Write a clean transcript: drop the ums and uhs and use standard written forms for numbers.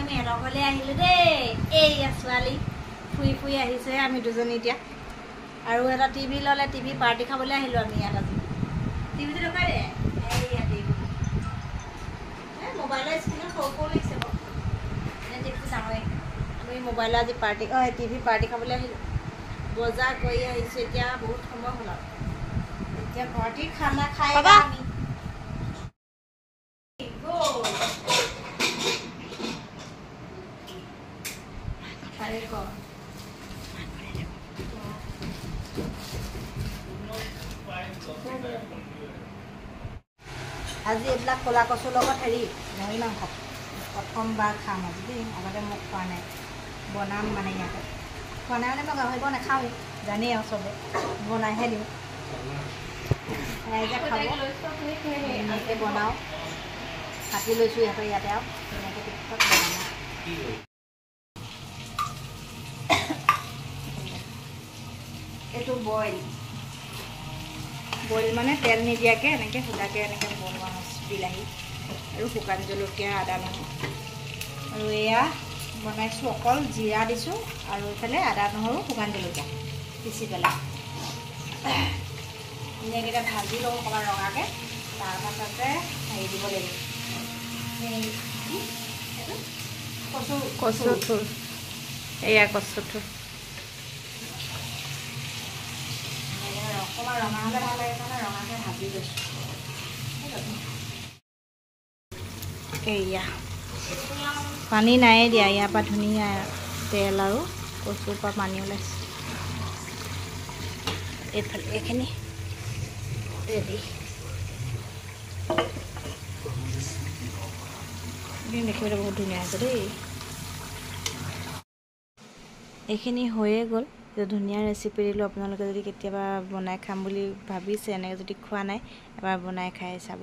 মেৰকলে আহিলো দে এইয়া ছোৱালী ফুই ফুই আহিছে আমি দুজনী এতিয়া আৰু এটা টিভি ললে টিভি পাৰ্টি খাবলৈ আহিলো আমি ইয়াত আজি টিভিটো দেখাই দে এইয়া টিভি মোবাইলৰ স্ক্ৰীনত সৰু লাগিছে বাৰু এনে টিভিটো ডাঙৰে আমি মোবাইলৰ আজি পাৰ্টি টিভি পাৰ্টি খাবলৈ আহিলো বজাৰ কৰি আহিছো এতিয়া বহুত সময় হ'ল আৰু এতিয়া ঘৰতে খানা খাই আমি আজি এইবিলাক ক'লা কচুৰ লগত হেৰি গাহৰি মাংস প্ৰথমবাৰ খাম আজি দেই আগতে মোক খোৱা নাই বনাম মানে ইয়াতে খোৱা নাই মানে মই গাহৰি বৰ নাখাওঁৱেই জানেই আৰু চবে বনাইহে দিওঁ ৰাইজে খাব ধুনীয়াকৈ বনাওঁ কাটি লৈছোঁ ইহঁতৰ ইয়াতে আৰু ধুনীয়াকৈ পিছত বনাওঁ এইটো বইল মানে তেল নিদিয়াকৈ এনেকৈ সুদাকৈ এনেকৈ বনোৱা হৈছে বিলাহী আৰু শুকান জলকীয়া আদা নহৰু আৰু এয়া বনাইছোঁ অকল জিৰা দিছোঁ আৰু এইফালে আদা নহৰু শুকান জলকীয়া পিচি পেলাই ধুনীয়াকৈ এতিয়া ভাজি লওঁ অকণমান ৰঙাকৈ তাৰপাছতে হেৰি দিব লাগিব কচু থুৰ এয়া কচু থুৰ অকণমান ৰঙা হ'লে ভাল লাগে কাৰণে ৰঙাকৈ ভাজি লৈছোঁ এয়া পানী নায়ে দিয়া ইয়াৰ পৰা ধুনীয়া তেল আৰু কচুৰ পৰা পানী ওলাইছে এইফালে এইখিনি ৰেডি দেখিবলৈ বহুত ধুনীয়া আছে দেই এইখিনি হৈয়ে গ'ল ধুনীয়া ৰেচিপি দিলোঁ আপোনালোকে যদি কেতিয়াবা বনাই খাম বুলি ভাবিছে এনেকৈ যদি খোৱা নাই এবাৰ বনাই খাই চাব